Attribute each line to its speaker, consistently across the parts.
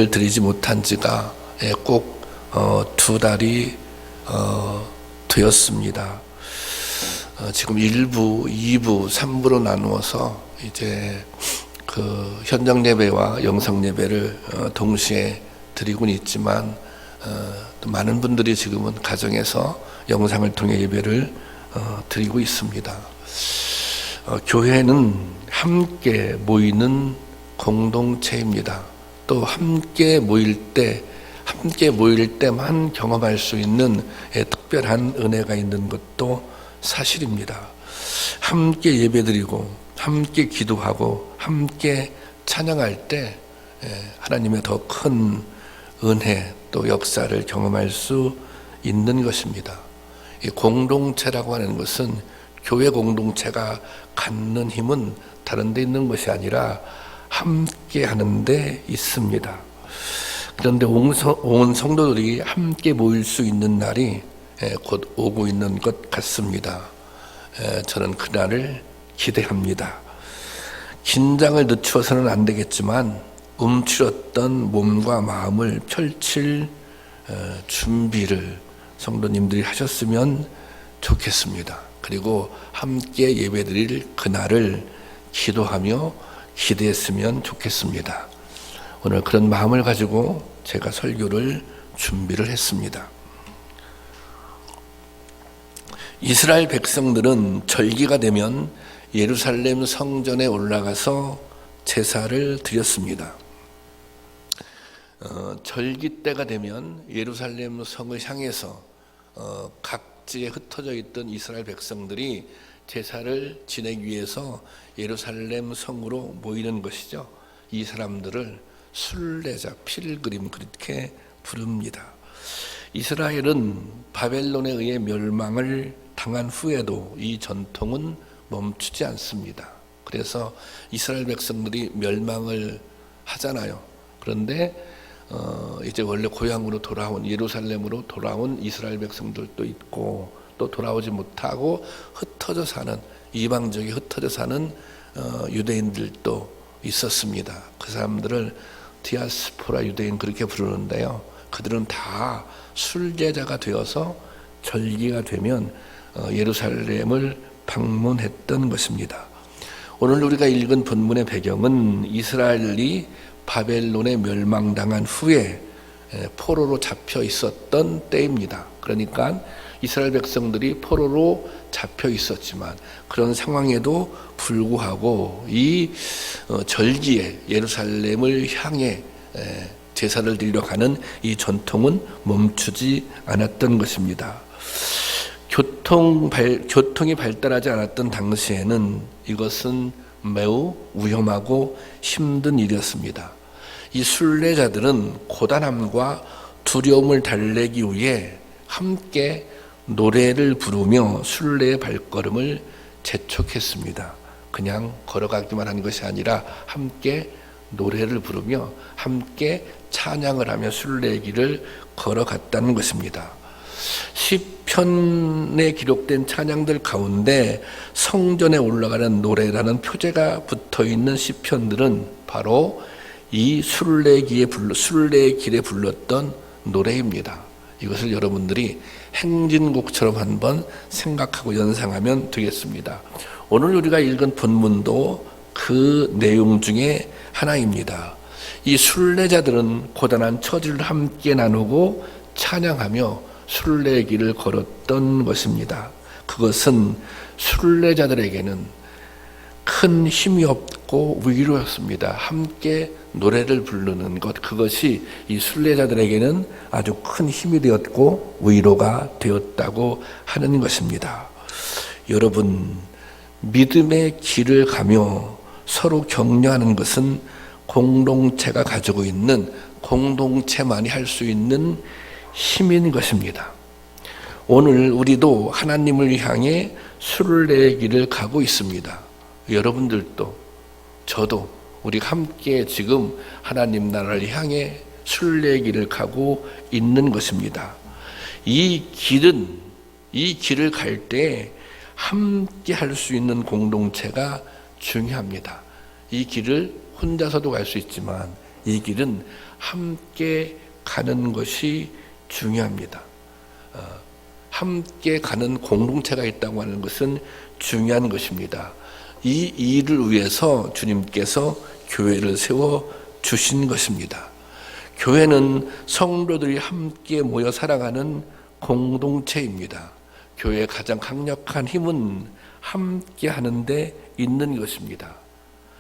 Speaker 1: 예배를 드리지 못한 지가 꼭 2달이 되었습니다. 지금 1부, 2부, 3부로 나누어서 이제 그 현장 예배와 영상 예배를 동시에 드리고는 있지만 또 많은 분들이 지금은 가정에서 영상을 통해 예배를 드리고 있습니다. 교회는 함께 모이는 공동체입니다. 또 함께 모일 때만 경험할 수 있는 특별한 은혜가 있는 것도 사실입니다. 함께 예배드리고 함께 기도하고 함께 찬양할 때 하나님의 더 큰 은혜 또 역사를 경험할 수 있는 것입니다. 이 공동체라고 하는 것은 교회 공동체가 갖는 힘은 다른 데 있는 것이 아니라 함께 하는 데 있습니다. 그런데 온 성도들이 함께 모일 수 있는 날이 곧 오고 있는 것 같습니다. 저는 그날을 기대합니다. 긴장을 늦추어서는 안 되겠지만 움츠렸던 몸과 마음을 펼칠 준비를 성도님들이 하셨으면 좋겠습니다. 그리고 함께 예배드릴 그날을 기도하며 기대했으면 좋겠습니다. 오늘 그런 마음을 가지고 제가 설교를 준비를 했습니다. 이스라엘 백성들은 절기가 되면 예루살렘 성전에 올라가서 제사를 드렸습니다. 절기 때가 되면 예루살렘 성을 향해서 각지에 흩어져 있던 이스라엘 백성들이 제사를 지내기 위해서 예루살렘 성으로 모이는 것이죠. 이 사람들을 순례자, 필그림 그렇게 부릅니다. 이스라엘은 바벨론에 의해 멸망을 당한 후에도 이 전통은 멈추지 않습니다. 그래서 이스라엘 백성들이 멸망을 하잖아요. 그런데 이제 원래 고향으로 돌아온 예루살렘으로 돌아온 이스라엘 백성들도 있고 또 돌아오지 못하고 흩어져 사는 이방적이 흩어져 사는 유대인들도 있었습니다. 그 사람들을 디아스포라 유대인 그렇게 부르는데요. 그들은 다 순례자가 되어서 절기가 되면 예루살렘을 방문했던 것입니다. 오늘 우리가 읽은 본문의 배경은 이스라엘이 바벨론에 멸망당한 후에 포로로 잡혀 있었던 때입니다. 그러니까 이스라엘 백성들이 포로로 잡혀 있었지만 그런 상황에도 불구하고 이 절기에 예루살렘을 향해 제사를 드리러 가는 이 전통은 멈추지 않았던 것입니다. 교통이 발달하지 않았던 당시에는 이것은 매우 위험하고 힘든 일이었습니다. 이 순례자들은 고단함과 두려움을 달래기 위해 함께 노래를 부르며 순례의 발걸음을 재촉했습니다. 그냥 걸어가기만 한 것이 아니라 함께 노래를 부르며 함께 찬양을 하며 순례의 길을 걸어갔다는 것입니다. 시편에 기록된 찬양들 가운데 성전에 올라가는 노래라는 표제가 붙어있는 시편들은 바로 이 순례의 길에 불렀던 노래입니다. 이것을 여러분들이 행진곡처럼 한번 생각하고 연상하면 되겠습니다. 오늘 우리가 읽은 본문도 그 내용 중에 하나입니다. 이 순례자들은 고단한 처지를 함께 나누고 찬양하며 순례의 길을 걸었던 것입니다. 그것은 순례자들에게는 큰 힘이 없고 위로였습니다. 함께 노래를 부르는 것, 그것이 이 순례자들에게는 아주 큰 힘이 되었고 위로가 되었다고 하는 것입니다. 여러분, 믿음의 길을 가며 서로 격려하는 것은 공동체가 가지고 있는, 공동체만이 할 수 있는 힘인 것입니다. 오늘 우리도 하나님을 향해 순례의 길을 가고 있습니다. 여러분들도 저도 우리가 함께 지금 하나님 나라를 향해 순례의 길을 가고 있는 것입니다. 이 길을 갈 때 함께 할 수 있는 공동체가 중요합니다. 이 길을 혼자서도 갈 수 있지만 이 길은 함께 가는 것이 중요합니다. 함께 가는 공동체가 있다고 하는 것은 중요한 것입니다. 이 일을 위해서 주님께서 교회를 세워 주신 것입니다. 교회는 성도들이 함께 모여 살아가는 공동체입니다. 교회의 가장 강력한 힘은 함께 하는 데 있는 것입니다.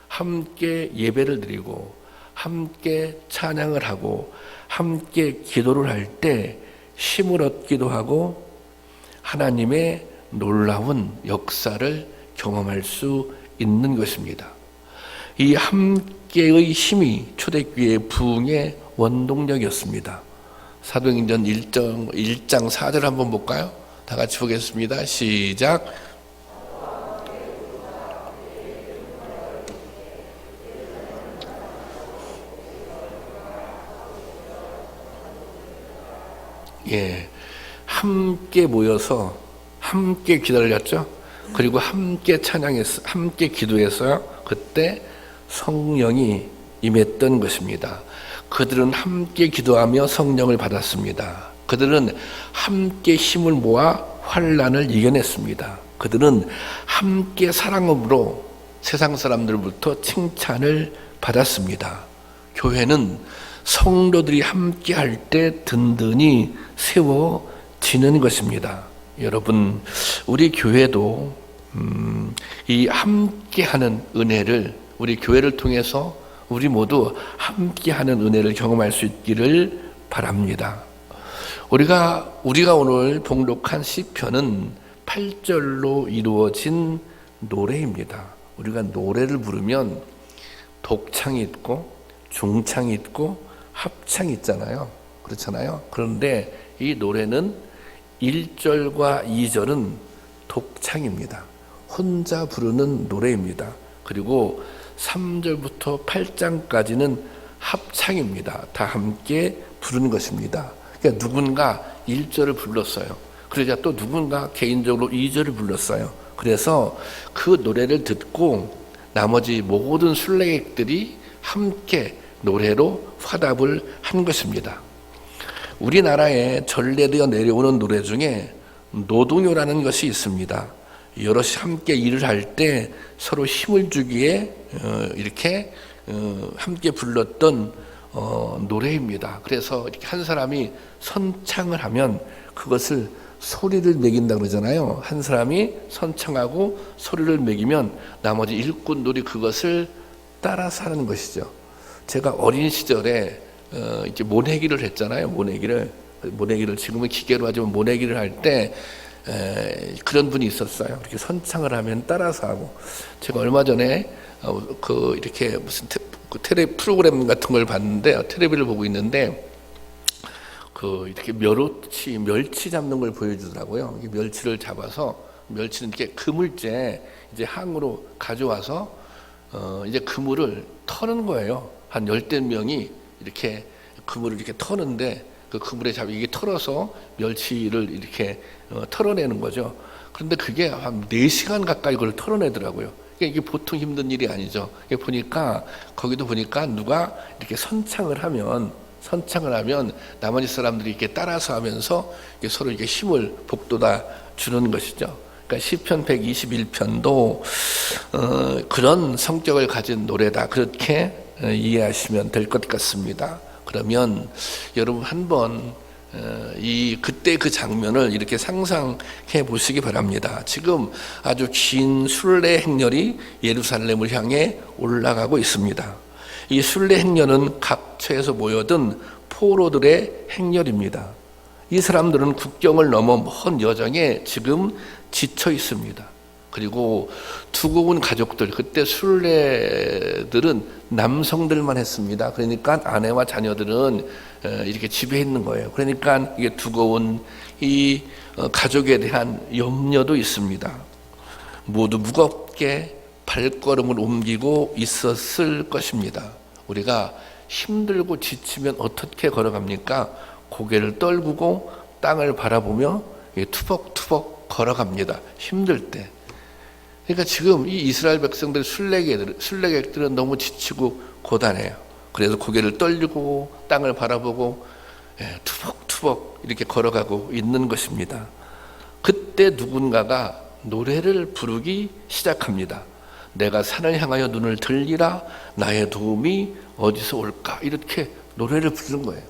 Speaker 1: 함께 예배를 드리고 함께 찬양을 하고 함께 기도를 할 때 힘을 얻기도 하고 하나님의 놀라운 역사를 경험할 수 있는 것입니다. 이 함께의 힘이 초대교회의 부흥의 원동력이었습니다. 사도행전 1장 4절 한번 볼까요? 다 같이 보겠습니다. 시작. 함께 모여서 함께 기다렸죠. 그리고 함께 찬양했어, 함께 기도했어요. 그때 성령이 임했던 것입니다. 그들은 함께 기도하며 성령을 받았습니다. 그들은 함께 힘을 모아 환난을 이겨냈습니다. 그들은 함께 사랑으로 세상 사람들부터 칭찬을 받았습니다. 교회는 성도들이 함께 할 때 든든히 세워지는 것입니다. 여러분, 우리 교회도 이 함께하는 은혜를, 우리 교회를 통해서 우리 모두 함께하는 은혜를 경험할 수 있기를 바랍니다. 우리가 오늘 봉독한 시편은 8절로 이루어진 노래입니다. 우리가 노래를 부르면 독창이 있고 중창이 있고 합창이 있잖아요. 그렇잖아요. 그런데 이 노래는 1절과 2절은 독창입니다. 혼자 부르는 노래입니다. 그리고 3절부터 8장까지는 합창입니다. 다 함께 부르는 것입니다. 그러니까 누군가 1절을 불렀어요. 그러자 또 누군가 개인적으로 2절을 불렀어요. 그래서 그 노래를 듣고 나머지 모든 순례객들이 함께 노래로 화답을 한 것입니다. 우리나라에 전래되어 내려오는 노래 중에 노동요라는 것이 있습니다. 여럿이 함께 일을 할 때 서로 힘을 주기에 이렇게 함께 불렀던 노래입니다. 그래서 이렇게 한 사람이 선창을 하면 그것을 소리를 매긴다 그러잖아요. 한 사람이 선창하고 소리를 매기면 나머지 일꾼들이 그것을 따라서 하는 것이죠. 제가 어린 시절에 이제 모내기를 했잖아요. 모내기를 지금은 기계로 하지만 모내기를 할 때 그런 분이 있었어요. 이렇게 선창을 하면 따라서 하고. 제가 얼마 전에 이렇게 무슨 텔레 프로그램 같은 걸 봤는데, 텔레비를 보고 있는데 이렇게 멸치 잡는 걸 보여주더라고요. 멸치를 잡아서 멸치는 이렇게 그물째 이제 항으로 가져와서 이제 그물을 터는 거예요. 한 10대 명이 이렇게 그물을 이렇게 터는데 그 그물에 이게 털어서 멸치를 이렇게 털어내는 거죠. 그런데 그게 한 4시간 가까이 그걸 털어내더라고요. 이게 보통 힘든 일이 아니죠. 거기도 보니까 누가 이렇게 선창을 하면 나머지 사람들이 이렇게 따라서 하면서 서로 이렇게 힘을 북돋아 주는 것이죠. 그러니까 시편 121편도 그런 성격을 가진 노래다. 그렇게 이해하시면 될 것 같습니다. 그러면 여러분 한번 그때 그 장면을 이렇게 상상해 보시기 바랍니다. 지금 아주 긴 순례 행렬이 예루살렘을 향해 올라가고 있습니다. 이 순례 행렬은 각처에서 모여든 포로들의 행렬입니다. 이 사람들은 국경을 넘어 먼 여정에 지금 지쳐 있습니다. 그리고 두고 온 가족들, 그때 순례들은 남성들만 했습니다. 그러니까 아내와 자녀들은 이렇게 집에 있는 거예요. 그러니까 이게 두고 온 이 가족에 대한 염려도 있습니다. 모두 무겁게 발걸음을 옮기고 있었을 것입니다. 우리가 힘들고 지치면 어떻게 걸어갑니까? 고개를 떨구고 땅을 바라보며 투벅투벅 걸어갑니다. 힘들 때. 그러니까 지금 이 이스라엘 백성들 순례객들은 너무 지치고 고단해요. 그래서 고개를 떨리고 땅을 바라보고 투벅투벅 이렇게 걸어가고 있는 것입니다. 그때 누군가가 노래를 부르기 시작합니다. 내가 산을 향하여 눈을 들리라, 나의 도움이 어디서 올까? 이렇게 노래를 부르는 거예요.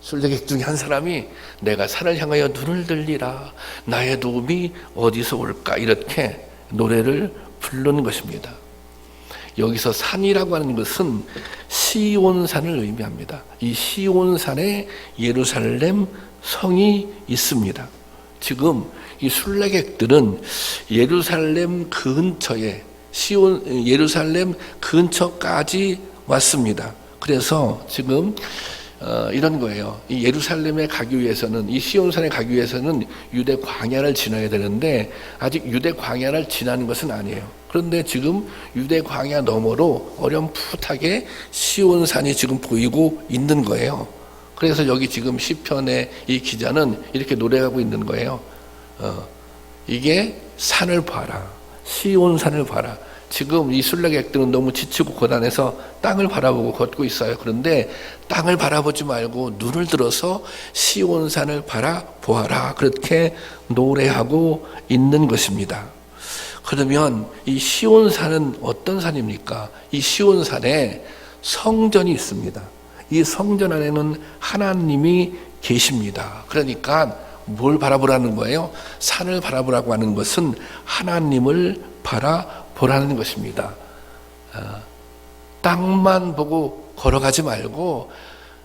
Speaker 1: 순례객 중에 한 사람이 내가 산을 향하여 눈을 들리라, 나의 도움이 어디서 올까? 이렇게 노래를 부르는 것입니다. 여기서 산이라고 하는 것은 시온산을 의미합니다. 이 시온산에 예루살렘 성이 있습니다. 지금 이 순례객들은 예루살렘 근처에 예루살렘 근처까지 왔습니다. 그래서 지금 이런 거예요. 이 예루살렘에 가기 위해서는, 이 시온산에 가기 위해서는 유대 광야를 지나야 되는데 아직 유대 광야를 지나는 것은 아니에요. 그런데 지금 유대 광야 너머로 어렴풋하게 시온산이 지금 보이고 있는 거예요. 그래서 여기 지금 시편의 이 기자는 이렇게 노래하고 있는 거예요. 이게 산을 봐라, 시온산을 봐라. 지금 이 순례객들은 너무 지치고 고단해서 땅을 바라보고 걷고 있어요. 그런데 땅을 바라보지 말고 눈을 들어서 시온산을 바라보아라, 그렇게 노래하고 있는 것입니다. 그러면 이 시온산은 어떤 산입니까? 이 시온산에 성전이 있습니다. 이 성전 안에는 하나님이 계십니다. 그러니까 뭘 바라보라는 거예요? 산을 바라보라고 하는 것은 하나님을 바라보라는 것입니다. 땅만 보고 걸어가지 말고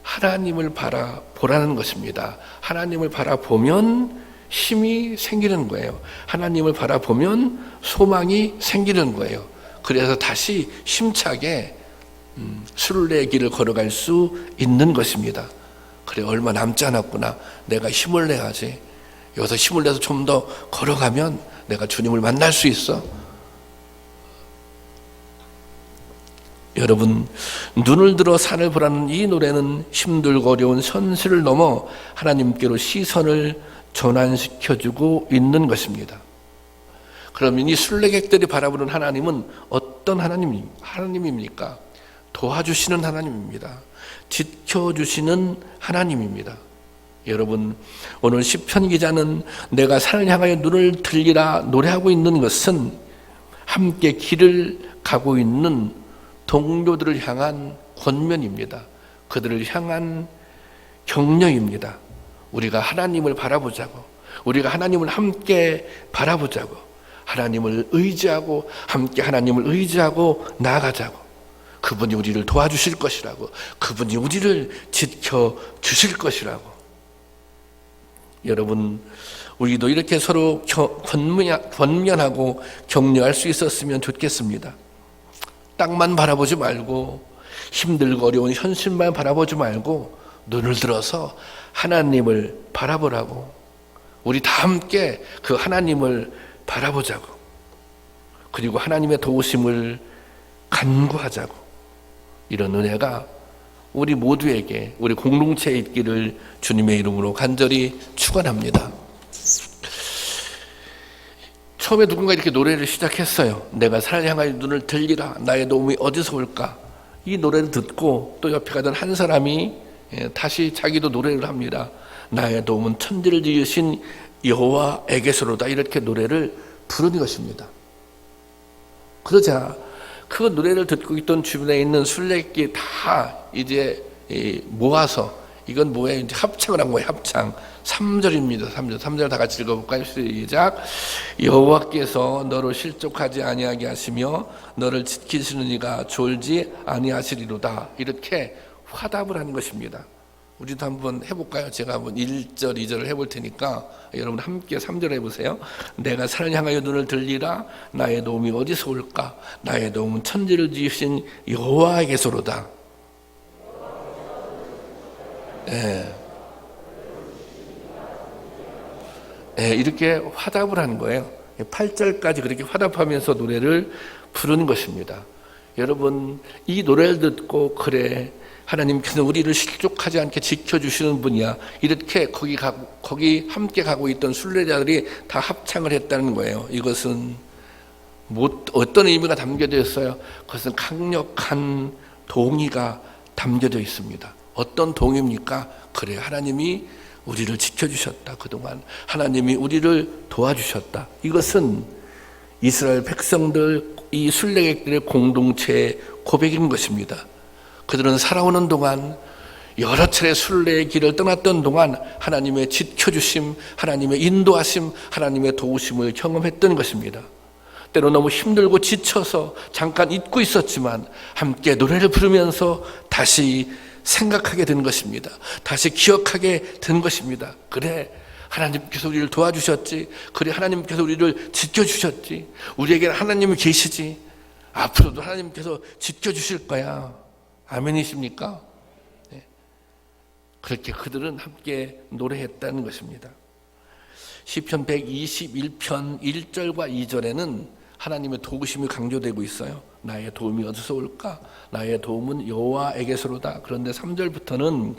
Speaker 1: 하나님을 바라보라는 것입니다. 하나님을 바라보면 힘이 생기는 거예요. 하나님을 바라보면 소망이 생기는 거예요. 그래서 다시 힘차게 순례의 길을 걸어갈 수 있는 것입니다. 그래, 얼마 남지 않았구나, 내가 힘을 내야지, 여기서 힘을 내서 좀 더 걸어가면 내가 주님을 만날 수 있어. 여러분, 눈을 들어 산을 보라는 이 노래는 힘들고 어려운 현실을 넘어 하나님께로 시선을 전환시켜주고 있는 것입니다. 그러면 이 순례객들이 바라보는 하나님은 어떤 하나님입니까? 도와주시는 하나님입니다. 지켜주시는 하나님입니다. 여러분, 오늘 시편 기자는 내가 산을 향하여 눈을 들리라 노래하고 있는 것은 함께 길을 가고 있는 동료들을 향한 권면입니다. 그들을 향한 격려입니다. 우리가 하나님을 바라보자고, 우리가 하나님을 함께 바라보자고, 하나님을 의지하고 함께 하나님을 의지하고 나아가자고, 그분이 우리를 도와주실 것이라고, 그분이 우리를 지켜주실 것이라고. 여러분, 우리도 이렇게 서로 권면하고 격려할 수 있었으면 좋겠습니다. 땅만 바라보지 말고, 힘들고 어려운 현실만 바라보지 말고 눈을 들어서 하나님을 바라보라고, 우리 다 함께 그 하나님을 바라보자고, 그리고 하나님의 도우심을 간구하자고, 이런 은혜가 우리 모두에게, 우리 공동체에 있기를 주님의 이름으로 간절히 축원합니다. 처음에 누군가 이렇게 노래를 시작했어요. 내가 산을 향하여 눈을 들리라, 나의 도움이 어디서 올까? 이 노래를 듣고 또 옆에 가던 한 사람이 다시 자기도 노래를 합니다. 나의 도움은 천지를 지으신 여호와에게서로다, 이렇게 노래를 부르는 것입니다. 그러자 그 노래를 듣고 있던 주변에 있는 순례객이 다 이제 모아서, 이건 뭐예요? 이제 합창을 한 거예요. 합창. 3절입니다. 3절 다 같이 읽어볼까요? 시작. 여호와께서 너를 실족하지 아니하게 하시며 너를 지키시는 이가 졸지 아니하시리로다, 이렇게 화답을 하는 것입니다. 우리도 한번 해볼까요? 제가 한번 1절, 2절을 해볼 테니까 여러분 함께 3절 해보세요. 내가 산을 향하여 눈을 들리라, 나의 도움이 어디서 올까? 나의 도움은 천지를 지으신 여호와에게서로다. 이렇게 화답을 하는 거예요. 8절까지 그렇게 화답하면서 노래를 부르는 것입니다. 여러분, 이 노래를 듣고, 그래, 하나님께서 우리를 실족하지 않게 지켜주시는 분이야, 이렇게 거기 함께 가고 있던 순례자들이 다 합창을 했다는 거예요. 이것은 어떤 의미가 담겨져 있어요? 그것은 강력한 동의가 담겨져 있습니다. 어떤 동의입니까? 그래, 하나님이 우리를 지켜주셨다. 그동안 하나님이 우리를 도와주셨다. 이것은 이스라엘 백성들, 이 순례객들의 공동체의 고백인 것입니다. 그들은 살아오는 동안 여러 차례 순례의 길을 떠났던 동안 하나님의 지켜주심, 하나님의 인도하심, 하나님의 도우심을 경험했던 것입니다. 때로 너무 힘들고 지쳐서 잠깐 잊고 있었지만 함께 노래를 부르면서 다시 생각하게 된 것입니다. 다시 기억하게 된 것입니다. 그래, 하나님께서 우리를 도와주셨지. 그래, 하나님께서 우리를 지켜주셨지. 우리에게는 하나님이 계시지. 앞으로도 하나님께서 지켜주실 거야. 아멘이십니까? 네. 그렇게 그들은 함께 노래했다는 것입니다. 시편 121편 1절과 2절에는 하나님의 도우심이 강조되고 있어요. 나의 도움이 어디서 올까? 나의 도움은 여호와에게서로다. 그런데 3절부터는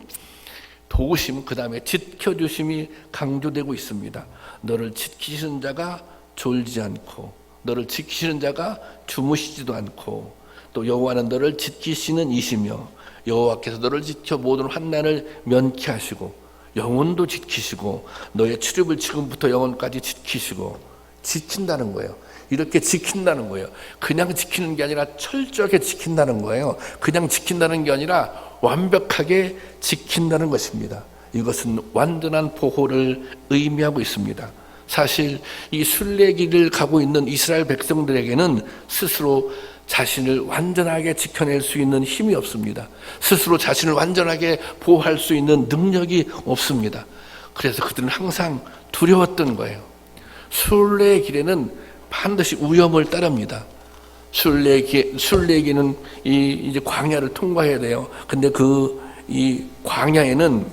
Speaker 1: 도우심, 그 다음에 지켜주심이 강조되고 있습니다. 너를 지키시는 자가 졸지 않고, 너를 지키시는 자가 주무시지도 않고, 또 여호와는 너를 지키시는 이시며 여호와께서 너를 지켜 모든 환난을 면케 하시고 영혼도 지키시고 너의 출입을 지금부터 영혼까지 지키시고. 지킨다는 거예요. 이렇게 지킨다는 거예요. 그냥 지키는 게 아니라 철저하게 지킨다는 거예요. 그냥 지킨다는 게 아니라 완벽하게 지킨다는 것입니다. 이것은 완전한 보호를 의미하고 있습니다. 사실 이 순례길을 가고 있는 이스라엘 백성들에게는 스스로 자신을 완전하게 지켜낼 수 있는 힘이 없습니다. 스스로 자신을 완전하게 보호할 수 있는 능력이 없습니다. 그래서 그들은 항상 두려웠던 거예요. 순례의 길에는 반드시 위험을 따릅니다. 순례길은 이제 광야를 통과해야 돼요. 근데 이 광야에는,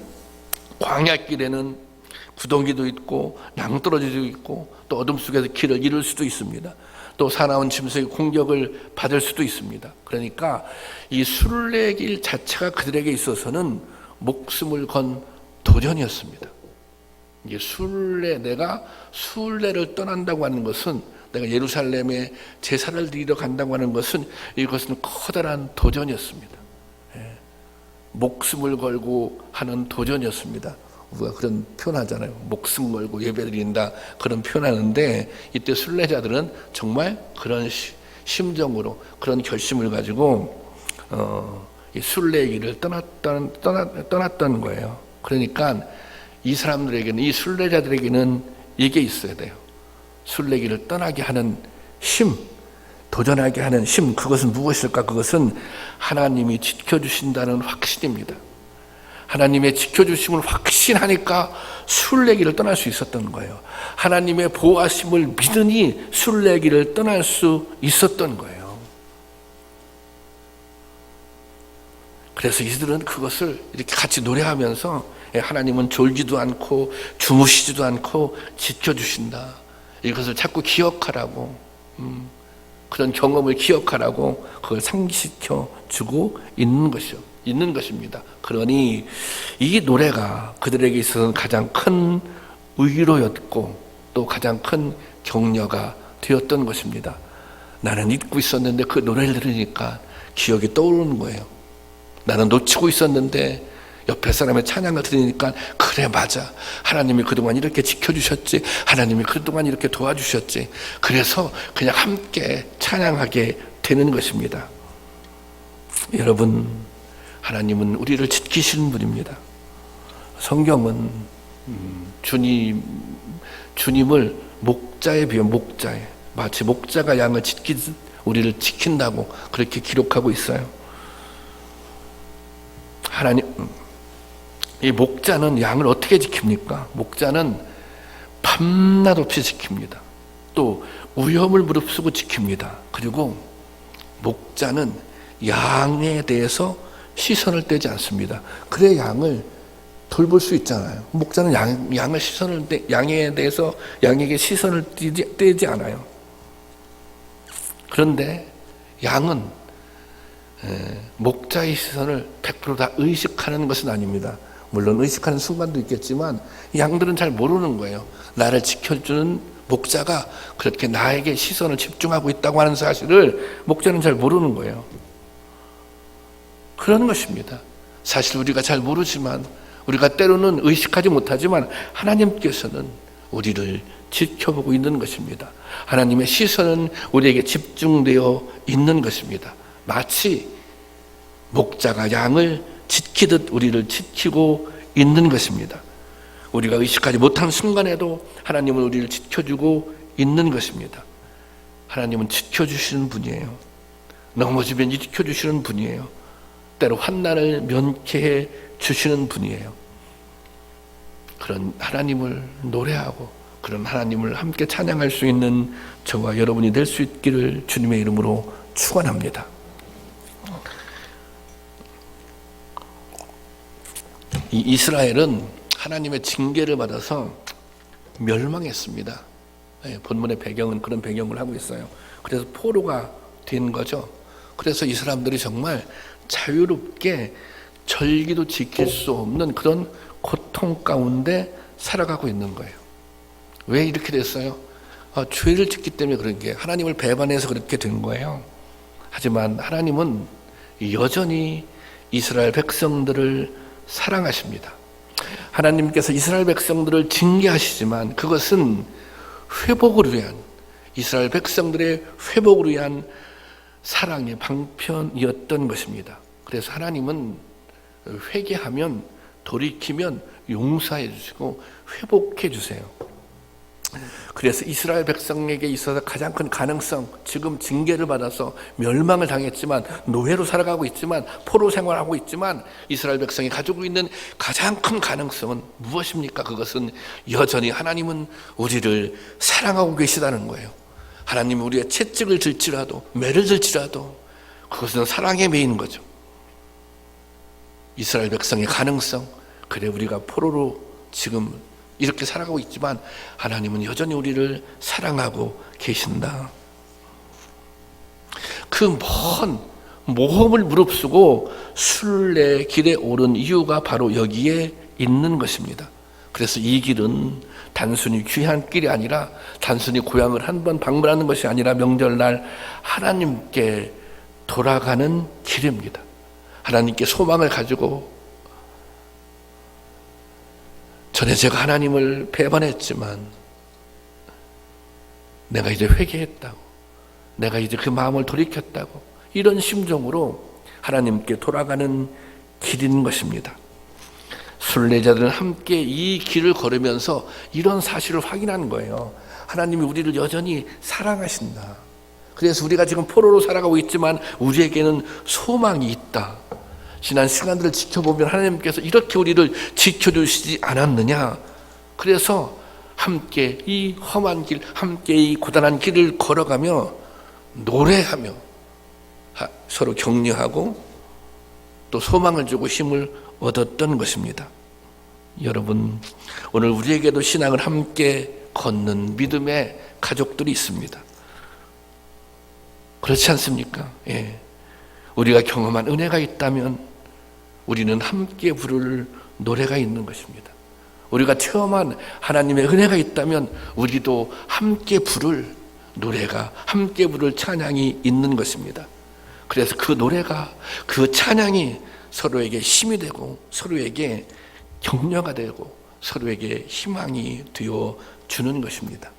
Speaker 1: 광야길에는 구덩이도 있고 낭떠러지도 있고 또 어둠 속에서 길을 잃을 수도 있습니다. 또 사나운 짐승의 공격을 받을 수도 있습니다. 그러니까 이 순례길 자체가 그들에게 있어서는 목숨을 건 도전이었습니다. 이게 내가 순례를 떠난다고 하는 것은, 내가 예루살렘에 제사를 드리러 간다고 하는 것은, 이것은 커다란 도전이었습니다. 목숨을 걸고 하는 도전이었습니다. 우리가 그런 표현하잖아요. 목숨 걸고 예배드린다, 그런 표현하는데, 이때 순례자들은 정말 그런 심정으로, 그런 결심을 가지고 이 순례의 길을 떠났던 거예요. 그러니까 이 사람들에게는, 이 순례자들에게는 이게 있어야 돼요. 순례길을 떠나게 하는 힘, 도전하게 하는 힘. 그것은 무엇일까? 그것은 하나님이 지켜주신다는 확신입니다. 하나님의 지켜주심을 확신하니까 순례길을 떠날 수 있었던 거예요. 하나님의 보호하심을 믿으니 순례길을 떠날 수 있었던 거예요. 그래서 이들은 그것을 이렇게 같이 노래하면서, 하나님은 졸지도 않고 주무시지도 않고 지켜주신다, 이것을 자꾸 기억하라고, 그런 경험을 기억하라고 그걸 상기시켜 주고 있는 것입니다. 그러니 이 노래가 그들에게 있어서는 가장 큰 위로였고 또 가장 큰 격려가 되었던 것입니다. 나는 잊고 있었는데 그 노래를 들으니까 기억이 떠오르는 거예요. 나는 놓치고 있었는데 옆에 사람의 찬양을 들으니까, 그래, 맞아, 하나님이 그동안 이렇게 지켜주셨지, 하나님이 그동안 이렇게 도와주셨지. 그래서 그냥 함께 찬양하게 되는 것입니다. 여러분, 하나님은 우리를 지키시는 분입니다. 성경은 주님을 목자에 비유, 목자에, 마치 목자가 양을 지키듯 우리를 지킨다고 그렇게 기록하고 있어요. 이 목자는 양을 어떻게 지킵니까? 목자는 밤낮 없이 지킵니다. 또 위험을 무릅쓰고 지킵니다. 그리고 목자는 양에 대해서 시선을 떼지 않습니다. 그래 양을 돌볼 수 있잖아요. 목자는 양에게 시선을 떼지 않아요. 그런데 양은 목자의 시선을 100%다 의식하는 것은 아닙니다. 물론 의식하는 순간도 있겠지만 양들은 잘 모르는 거예요. 나를 지켜주는 목자가 그렇게 나에게 시선을 집중하고 있다고 하는 사실을 목자는 잘 모르는 거예요. 그런 것입니다. 사실 우리가 잘 모르지만, 우리가 때로는 의식하지 못하지만 하나님께서는 우리를 지켜보고 있는 것입니다. 하나님의 시선은 우리에게 집중되어 있는 것입니다. 마치 목자가 양을 지키듯 우리를 지키고 있는 것입니다. 우리가 의식하지 못한 순간에도 하나님은 우리를 지켜주고 있는 것입니다. 하나님은 지켜주시는 분이에요. 넘어지면 지켜주시는 분이에요. 때로 환난을 면케해 주시는 분이에요. 그런 하나님을 노래하고 그런 하나님을 함께 찬양할 수 있는 저와 여러분이 될 수 있기를 주님의 이름으로 축원합니다. 이 이스라엘은 하나님의 징계를 받아서 멸망했습니다. 본문의 배경은 그런 배경을 하고 있어요. 그래서 포로가 된 거죠. 그래서 이 사람들이 정말 자유롭게 절기도 지킬 수 없는 그런 고통 가운데 살아가고 있는 거예요. 왜 이렇게 됐어요? 죄를 짓기 때문에 그런 게, 하나님을 배반해서 그렇게 된 거예요. 하지만 하나님은 여전히 이스라엘 백성들을 사랑하십니다. 하나님께서 이스라엘 백성들을 징계하시지만 그것은 회복을 위한, 이스라엘 백성들의 회복을 위한 사랑의 방편이었던 것입니다. 그래서 하나님은 회개하면, 돌이키면 용서해 주시고 회복해 주세요. 그래서 이스라엘 백성에게 있어서 가장 큰 가능성, 지금 징계를 받아서 멸망을 당했지만, 노예로 살아가고 있지만, 포로 생활하고 있지만, 이스라엘 백성이 가지고 있는 가장 큰 가능성은 무엇입니까? 그것은 여전히 하나님은 우리를 사랑하고 계시다는 거예요. 하나님이 우리의 채찍을 들지라도, 매를 들지라도 그것은 사랑에 매이는 거죠. 이스라엘 백성의 가능성, 그래 우리가 포로로 지금 이렇게 살아가고 있지만 하나님은 여전히 우리를 사랑하고 계신다. 그 먼 모험을 무릅쓰고 순례 길에 오른 이유가 바로 여기에 있는 것입니다. 그래서 이 길은 단순히 귀한 길이 아니라, 단순히 고향을 한번 방문하는 것이 아니라 명절날 하나님께 돌아가는 길입니다. 하나님께 소망을 가지고, 전에 제가 하나님을 배반했지만 내가 이제 회개했다고, 내가 이제 그 마음을 돌이켰다고, 이런 심정으로 하나님께 돌아가는 길인 것입니다. 순례자들은 함께 이 길을 걸으면서 이런 사실을 확인하는 거예요. 하나님이 우리를 여전히 사랑하신다. 그래서 우리가 지금 포로로 살아가고 있지만 우리에게는 소망이 있다. 지난 시간들을 지켜보면 하나님께서 이렇게 우리를 지켜주시지 않았느냐. 그래서 함께 이 험한 길, 함께 이 고단한 길을 걸어가며 노래하며 서로 격려하고 또 소망을 주고 힘을 얻었던 것입니다. 여러분, 오늘 우리에게도 신앙을 함께 걷는 믿음의 가족들이 있습니다. 그렇지 않습니까? 예. 우리가 경험한 은혜가 있다면 우리는 함께 부를 노래가 있는 것입니다. 우리가 체험한 하나님의 은혜가 있다면 우리도 함께 부를 노래가, 함께 부를 찬양이 있는 것입니다. 그래서 그 노래가, 그 찬양이 서로에게 힘이 되고 서로에게 격려가 되고 서로에게 희망이 되어 주는 것입니다.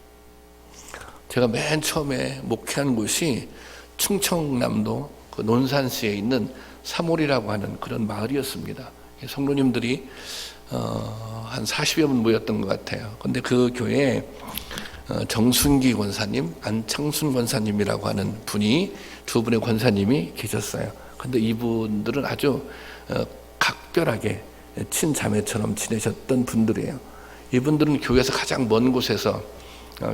Speaker 1: 제가 맨 처음에 목회한 곳이 충청남도 그 논산시에 있는 사몰이라고 하는 그런 마을이었습니다. 성도님들이 한 40여 분 모였던 것 같아요. 근데 그 교회에 정순기 권사님, 안창순 권사님이라고 하는 분이, 두 분의 권사님이 계셨어요. 근데 이분들은 아주 각별하게 친자매처럼 지내셨던 분들이에요. 이분들은 교회에서 가장 먼 곳에서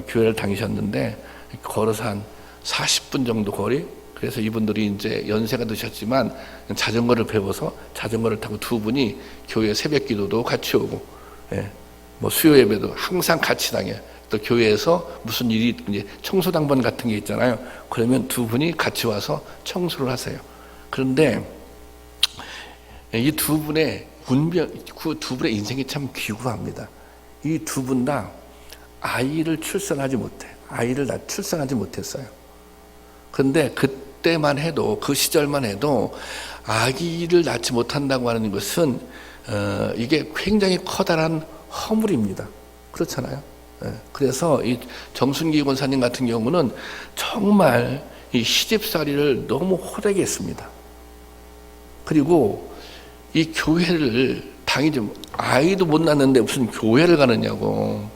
Speaker 1: 교회를 다니셨는데 걸어서 한 40분 정도 거리. 그래서 이분들이 이제 연세가 드셨지만 자전거를 배워서 자전거를 타고 두 분이 교회 새벽 기도도 같이 오고, 예, 뭐 수요 예배도 항상 같이 다녀요. 또 교회에서 무슨 일이, 이제 청소당번 같은 게 있잖아요. 그러면 두 분이 같이 와서 청소를 하세요. 그런데 이 두 분의 그 두 분의 인생이 참 귀구합니다. 이 두 분 다 아이를 출산하지 못해. 아이를 출산하지 못했어요. 그런데 그때만 해도, 그 시절만 해도 아기를 낳지 못한다고 하는 것은 이게 굉장히 커다란 허물입니다. 그렇잖아요. 그래서 이 정순기 권사님 같은 경우는 정말 이 시집살이를 너무 호되게 했습니다. 그리고 이 교회를 당연히 아이도 못 낳는데 무슨 교회를 가느냐고.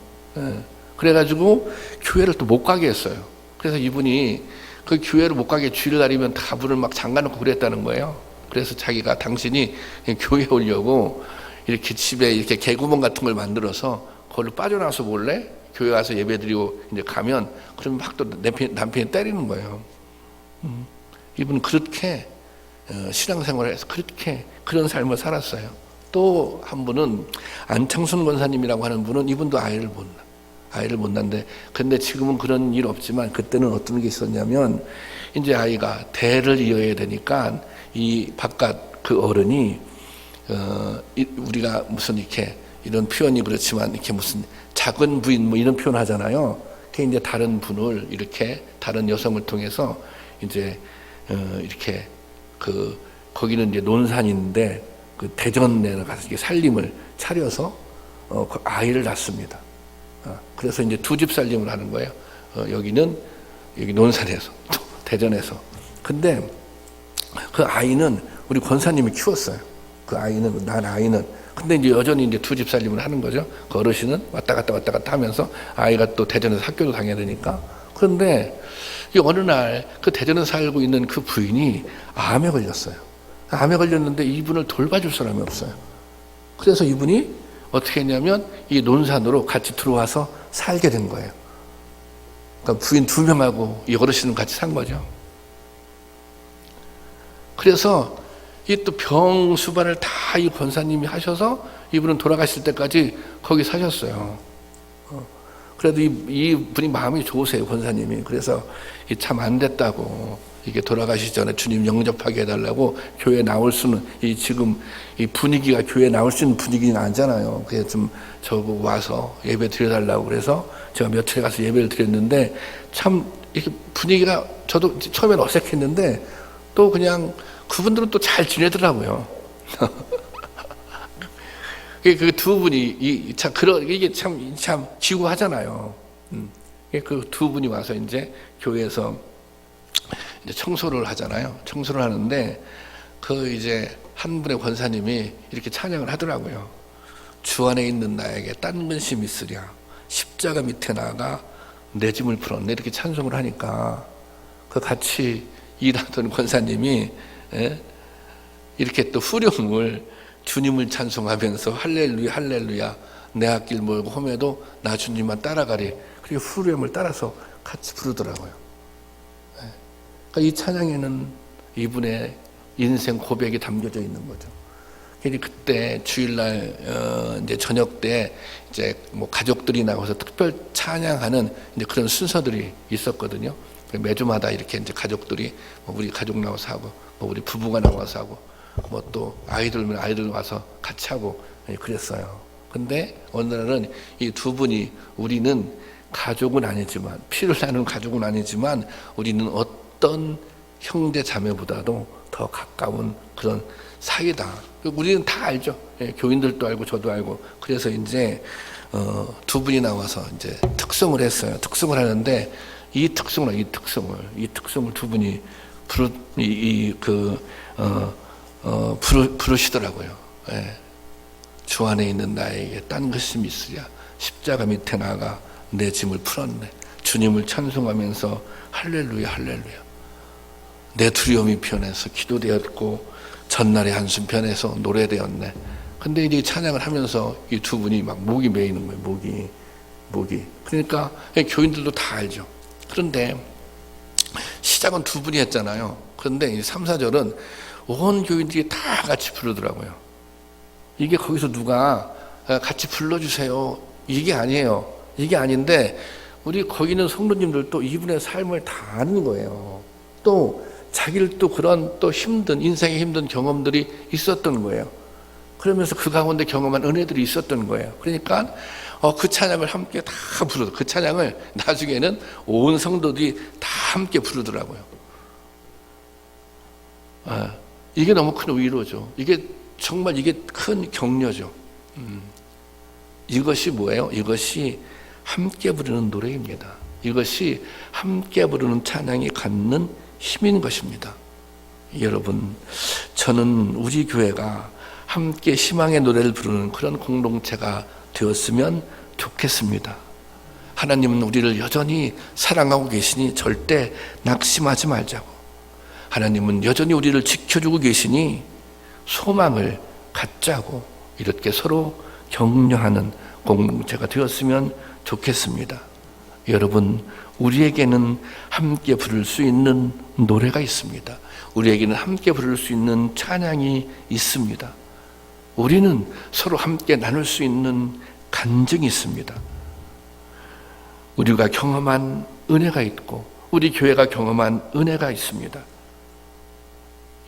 Speaker 1: 그래가지고 교회를 또 못 가게 했어요. 그래서 이분이 그 교회를 못 가게 주일날이면 다 문을 막 잠가놓고 그랬다는 거예요. 그래서 자기가 당신이 교회에 오려고 이렇게 집에 이렇게 개구멍 같은 걸 만들어서 거기로 빠져나와서 몰래 교회 와서 예배드리고 이제 가면 그러면 막 또 남편이 때리는 거예요. 이분은 그렇게 신앙생활을 해서 그렇게 그런 삶을 살았어요. 또 한 분은 안창순 권사님이라고 하는 분은 이분도 아이를 못 낳는데, 근데 지금은 그런 일 없지만 그때는 어떤 게 있었냐면 이제 아이가 대를 이어야 되니까 이 바깥 그 어른이 우리가 무슨 이렇게 이런 표현이 그렇지만 이렇게 무슨 작은 부인 뭐 이런 표현 하잖아요. 그 이제 다른 분을 이렇게 다른 여성을 통해서 이제 이렇게 그 거기는 이제 논산인데 그 대전에 가서 이렇게 살림을 차려서 그 아이를 낳습니다. 그래서 이제 두 집 살림을 하는 거예요. 여기는 여기 논산에서 또 대전에서. 근데 그 아이는 우리 권사님이 키웠어요. 그 아이는 난 아이는. 근데 이제 여전히 이제 두 집 살림을 하는 거죠. 그 어르신은 왔다 갔다 하면서 아이가 또 대전에서 학교도 다녀야 되니까. 그런데 이 어느 날 그 대전에 살고 있는 그 부인이 암에 걸렸어요. 암에 걸렸는데 이분을 돌봐줄 사람이 없어요. 그래서 이분이 어떻게 했냐면 이 논산으로 같이 들어와서 살게 된 거예요. 그러니까 부인 2명하고 이 어르신은 같이 산 거죠. 그래서 이 또 병 수반을 다 이 권사님이 하셔서 이분은 돌아가실 때까지 거기 사셨어요. 그래도 이 분이 마음이 좋으세요, 권사님이. 그래서 참 안 됐다고, 이게 돌아가시기 전에 주님 영접하게 해달라고 교회 나올 수는, 지금 이 분위기가 교회 나올 수 있는 분위기는 아니잖아요. 그래서 좀 저거 와서 예배 드려달라고 그래서 제가 며칠에 가서 예배를 드렸는데 참 이렇게 분위기가 저도 처음엔 어색했는데 또 그냥 그분들은 또 잘 지내더라고요. 그 두 분이 이게 참 지구하잖아요. 그 두 분이 와서 이제 교회에서 이제 청소를 하잖아요. 청소를 하는데 그 이제 한 분의 권사님이 이렇게 찬양을 하더라고요. 주 안에 있는 나에게 딴 근심 있으랴, 십자가 밑에 나가 내 짐을 풀었네, 이렇게 찬송을 하니까 그 같이 일하던 권사님이 이렇게 또 후렴을 주님을 찬송하면서 할렐루야 할렐루야 내 앞길 멀고 험해도 나 주님만 따라가리, 그리고 후렴을 따라서 같이 부르더라고요. 그러니까 이 찬양에는 이분의 인생 고백이 담겨져 있는 거죠. 그때 주일날 이제 저녁 때 이제 뭐 가족들이 나와서 특별 찬양하는 이제 그런 순서들이 있었거든요. 매주마다 이렇게 이제 가족들이 뭐 우리 가족 나와서 하고, 뭐 우리 부부가 나와서 하고, 뭐 또 아이들면 아이들 와서 같이 하고 그랬어요. 근데 어느 날은 이 두 분이 우리는 가족은 아니지만, 피를 나누는 가족은 아니지만 우리는 어떤 형제 자매보다도 더 가까운 그런 사이다. 우리는 다 알죠. 교인들도 알고 저도 알고. 그래서 이제 두 분이 나와서 이제 특송을 했어요. 특송을 하는데 이 특송을 두 분이 부르시더라고요. 주 안에 있는 나에게 딴 것이 있으랴, 십자가 밑에 나가 내 짐을 풀었네, 주님을 찬송하면서 할렐루야 할렐루야, 내 두려움이 변해서 기도되었고 전날의 한숨 변해서 노래되었네. 근데 이제 찬양을 하면서 이 두 분이 막 목이 메이는 거예요. 목이. 그러니까 교인들도 다 알죠. 그런데 시작은 두 분이 했잖아요. 그런데 이 3, 4절은 온 교인들이 다 같이 부르더라고요. 이게 거기서 누가 같이 불러주세요, 이게 아니에요. 이게 아닌데 우리 거기 있는 성도님들도 이분의 삶을 다 아는 거예요. 또 자기를 또 그런 또 인생의 힘든 경험들이 있었던 거예요. 그러면서 그 가운데 경험한 은혜들이 있었던 거예요. 그러니까 그 찬양을 함께 다 그 찬양을 나중에는 온 성도들이 다 함께 부르더라고요. 이게 너무 큰 위로죠. 이게 정말 이게 큰 격려죠. 이것이 뭐예요? 이것이 함께 부르는 노래입니다. 이것이 함께 부르는 찬양이 갖는 힘인 것입니다. 여러분, 저는 우리 교회가 함께 희망의 노래를 부르는 그런 공동체가 되었으면 좋겠습니다. 하나님은 우리를 여전히 사랑하고 계시니 절대 낙심하지 말자고. 하나님은 여전히 우리를 지켜주고 계시니 소망을 갖자고. 이렇게 서로 격려하는 공동체가 되었으면 좋겠습니다. 여러분, 우리에게는 함께 부를 수 있는 노래가 있습니다. 우리에게는 함께 부를 수 있는 찬양이 있습니다. 우리는 서로 함께 나눌 수 있는 간증이 있습니다. 우리가 경험한 은혜가 있고 우리 교회가 경험한 은혜가 있습니다.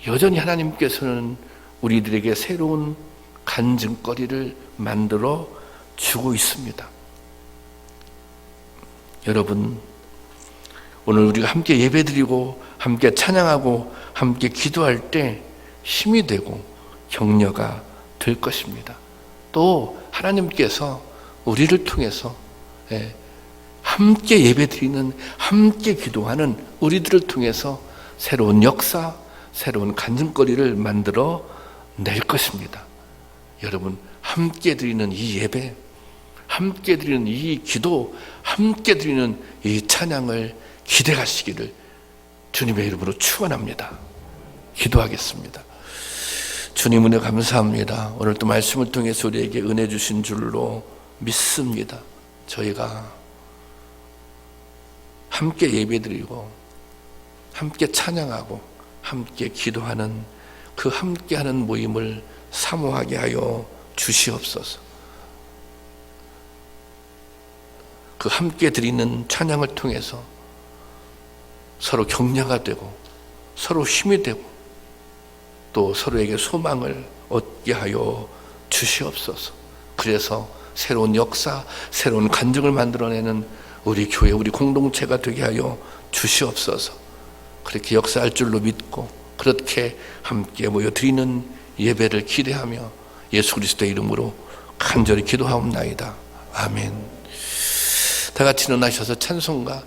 Speaker 1: 여전히 하나님께서는 우리들에게 새로운 간증거리를 만들어 주고 있습니다. 여러분, 오늘 우리가 함께 예배드리고 함께 찬양하고 함께 기도할 때 힘이 되고 격려가 될 것입니다. 또 하나님께서 우리를 통해서 함께 예배드리는, 함께 기도하는 우리들을 통해서 새로운 역사, 새로운 간증거리를 만들어 낼 것입니다. 여러분, 함께 드리는 이 예배, 함께 드리는 이 기도, 함께 드리는 이 찬양을 기대하시기를 주님의 이름으로 축원합니다. 기도하겠습니다. 주님 은혜 감사합니다. 오늘 또 말씀을 통해서 우리에게 은혜 주신 줄로 믿습니다. 저희가 함께 예배드리고 함께 찬양하고 함께 기도하는 그 함께하는 모임을 사모하게 하여 주시옵소서. 그 함께 드리는 찬양을 통해서 서로 격려가 되고 서로 힘이 되고 또 서로에게 소망을 얻게 하여 주시옵소서. 그래서 새로운 역사, 새로운 간증을 만들어내는 우리 교회, 우리 공동체가 되게 하여 주시옵소서. 그렇게 역사할 줄로 믿고 그렇게 함께 모여 드리는 예배를 기대하며 예수 그리스도의 이름으로 간절히 기도하옵나이다. 아멘. 다 같이 일어나셔서 찬송가